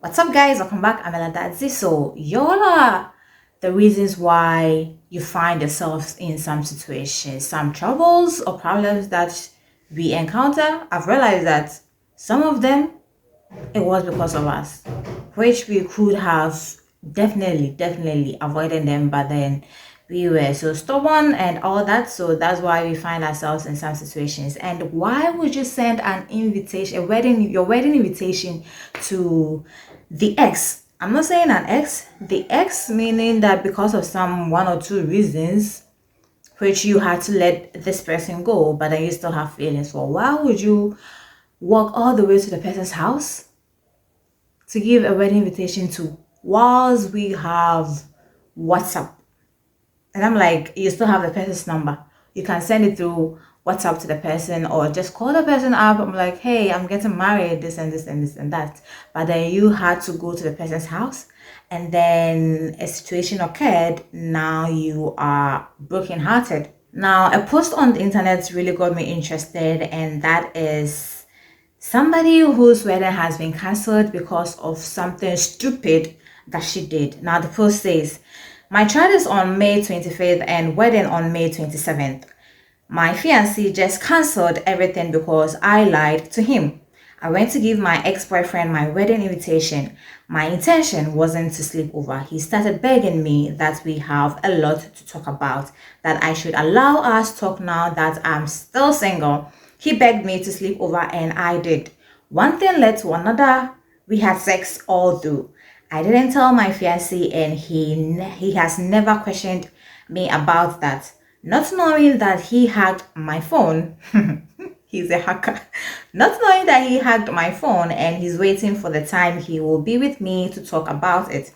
What's up, guys? Welcome back. I'm Eladadzi. So, y'all are the reasons why you find yourselves in some situations, some troubles or problems that we encounter. I've realized that some of them it was because of us, which we could have definitely avoided them, but then we were so stubborn and all that. So that's why we find ourselves in some situations. And why would you send an invitation, your wedding invitation to the ex? I'm not saying an ex, the ex, meaning that because of some one or two reasons which you had to let this person go, but then you still have feelings for. Why would you walk all the way to the person's house to give a wedding invitation to, whilst we have WhatsApp? And I'm like, you still have the person's number. You can send it through WhatsApp to the person or just call the person up. I'm like, hey, I'm getting married, this and this and this and that. But then you had to go to the person's house and then a situation occurred. Now you are brokenhearted. Now, a post on the internet really got me interested, and that is somebody whose wedding has been cancelled because of something stupid that she did. Now, the post says, my child is on May 25th and wedding on May 27th. My fiancé just cancelled everything because I lied to him. I went to give my ex-boyfriend my wedding invitation. My intention wasn't to sleep over. He started begging me that we have a lot to talk about, that I should allow us talk now that I'm still single. He begged me to sleep over and I did. One thing led to another. We had sex all through. I didn't tell my fiancé and he has never questioned me about that. Not knowing that he hacked my phone. He's a hacker. Not knowing that he hacked my phone and he's waiting for the time he will be with me to talk about it.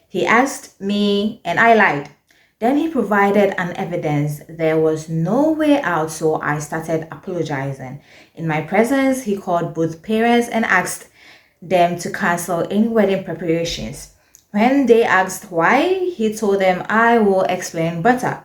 He asked me and I lied. Then he provided an evidence. There was no way out, so I started apologizing. In my presence, he called both parents and asked them to cancel any wedding preparations. When they asked why, he told them I will explain better.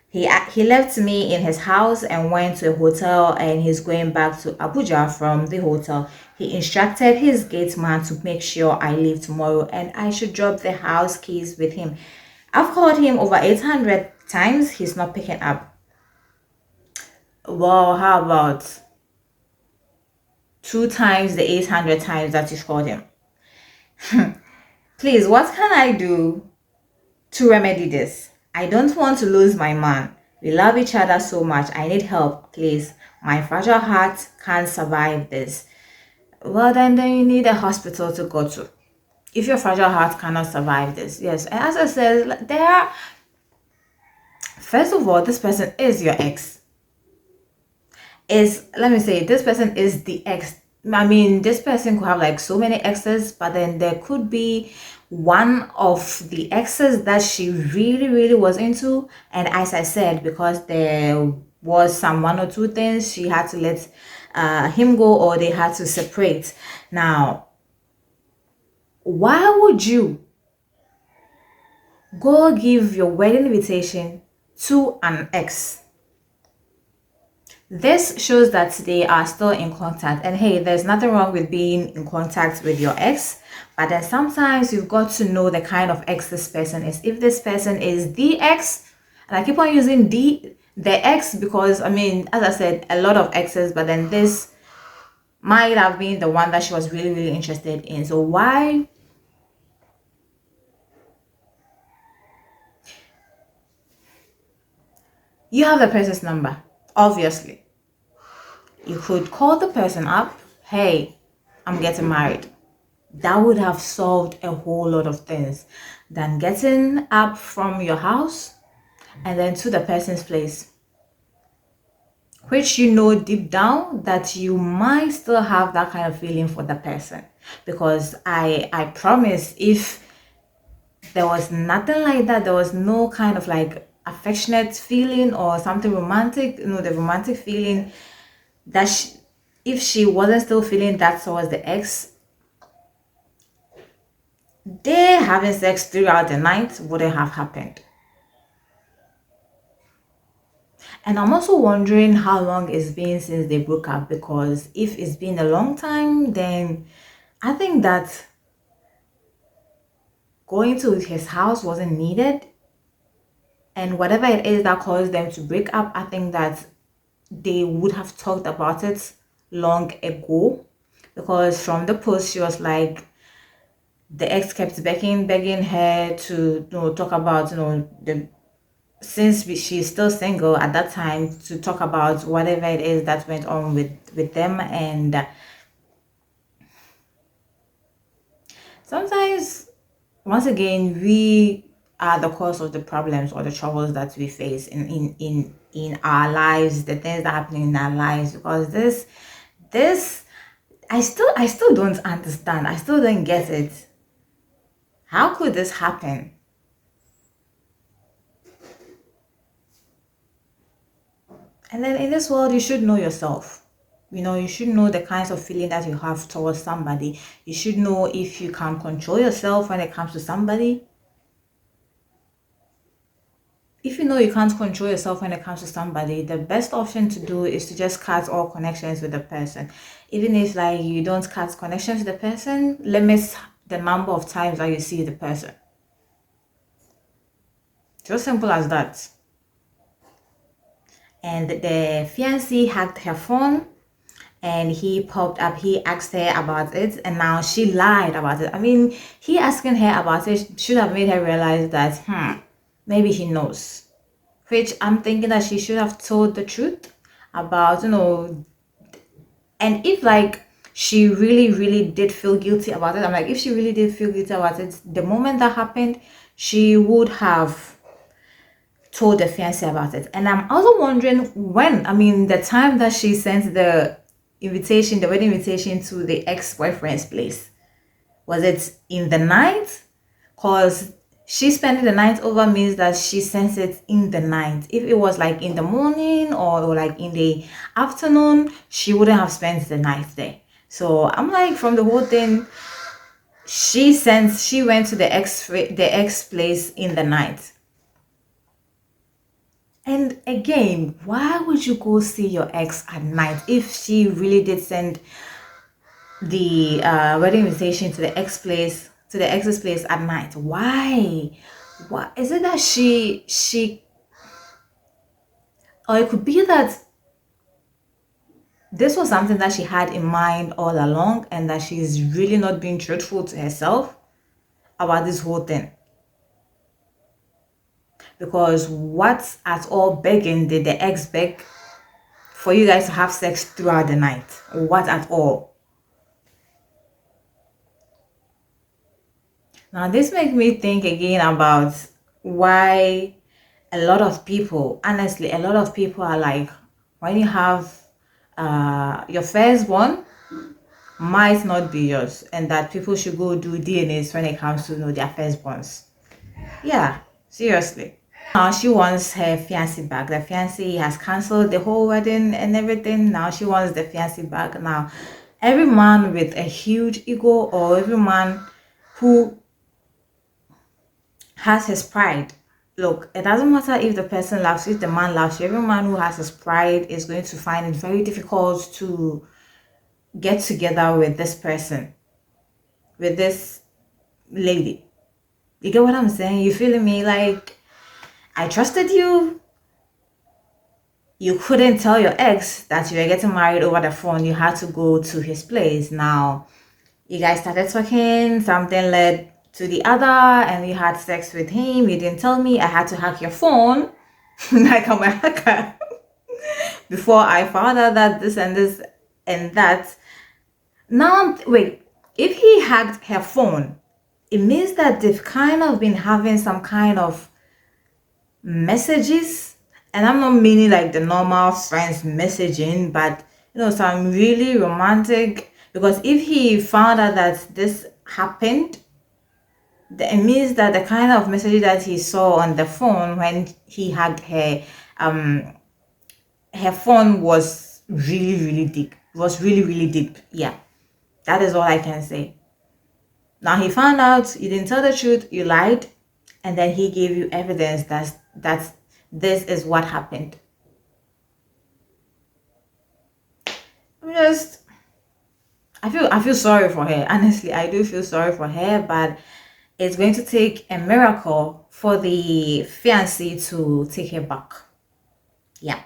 He left me in his house and went to a hotel, and he's going back to Abuja from the hotel. He instructed his gate man to make sure I leave tomorrow and I should drop the house keys with him. I've called him over 800 times. He's not picking up. Well, how about 2 times the 800 times that you called him? Please, what can I do to remedy this? I don't want to lose my man. We love each other so much. I need help, please. My fragile heart can't survive this. Well, then you need a hospital to go to. If your fragile heart cannot survive this, yes. And as I said, first of all, this person is your ex. Let me say, this person is the ex. I mean, this person could have like so many exes, but then there could be one of the exes that she really was into. And as I said, because there was some one or two things, she had to let him go, or they had to separate. Now, why would you go give your wedding invitation to an ex? This shows that they are still in contact. And hey, there's nothing wrong with being in contact with your ex, but then sometimes you've got to know the kind of ex this person is. If this person is the ex, and I keep on using the ex because, I mean, as I said, a lot of exes, but then this might have been the one that she was really interested in. So why? You have the person's number, obviously. You could call the person up, hey, I'm getting married. That would have solved a whole lot of things than getting up from your house and then to the person's place, which you know deep down that you might still have that kind of feeling for the person. Because I promise, if there was nothing like that, there was no kind of like affectionate feeling or something romantic, the romantic feeling, that if she wasn't still feeling that towards the ex, they having sex throughout the night wouldn't have happened. And I'm also wondering how long it's been since they broke up, because if it's been a long time, then I think that going to his house wasn't needed, and whatever it is that caused them to break up, I think that they would have talked about it long ago, because from the post she was like the ex kept begging her to, talk about, the since she's still single at that time, to talk about whatever it is that went on with them. And sometimes, once again, we are the cause of the problems or the troubles that we face in our lives, the things that happen in our lives. Because this I still don't understand. I still don't get it. How could this happen? And then in this world, you should know yourself. You should know the kinds of feeling that you have towards somebody. You should know if you can control yourself when it comes to somebody. If you know you can't control yourself when it comes to somebody, the best option to do is to just cut all connections with the person. Even if like you don't cut connections with the person, limit the number of times that you see the person. Just simple as that. And the fiancé hacked her phone, and he popped up, he asked her about it, and now she lied about it. I mean, he asking her about it should have made her realize that maybe he knows, which I'm thinking that she should have told the truth about, and if like she really really did feel guilty about it, I'm like, if she really did feel guilty about it the moment that happened, she would have told the fiance about it. And I'm also wondering when, I mean, the time that she sent the wedding invitation to the ex-boyfriend's place, was it in the night? Because she spending the night over means that she sent it in the night. If it was like in the morning or like in the afternoon, she wouldn't have spent the night there. So I'm like, from the whole thing, she went to the ex place in the night. And again, why would you go see your ex at night if she really did send the wedding invitation to the ex's place at night? Why? What is it that she or it could be that this was something that she had in mind all along, and that she's really not being truthful to herself about this whole thing. Because what at all begging did the ex beg for you guys to have sex throughout the night? What at all? Now, this makes me think again about why a lot of people, honestly, a lot of people are like, when you have your firstborn, might not be yours, and that people should go do DNAs when it comes to their firstborns. Yeah, seriously. Now she wants her fiancé back. The fiancé has cancelled the whole wedding and everything. Now she wants the fiancé back. Now, every man with a huge ego, or every man who has his pride. Look, it doesn't matter if the person loves you, if the man loves you. Every man who has his pride is going to find it very difficult to get together with this person, with this lady. You get what I'm saying? You feeling me? Like, I trusted you. You couldn't tell your ex that you were getting married over the phone. You had to go to his place. Now, you guys started talking, something led to the other, and you had sex with him. You didn't tell me. I had to hack your phone like I'm a hacker before I found out that this and that. Now, wait, if he hacked her phone, it means that they've kind of been having some kind of messages. And I'm not meaning like the normal friends messaging, but some really romantic. Because if he found out that this happened, it means that the kind of messages that he saw on the phone when he hacked her phone was really, really deep. It was really, really deep. Yeah, that is all I can say. Now he found out you didn't tell the truth, you lied, and then he gave you evidence that this is what happened. I feel sorry for her. Honestly, I do feel sorry for her, but it's going to take a miracle for the fiancé to take her back. Yeah.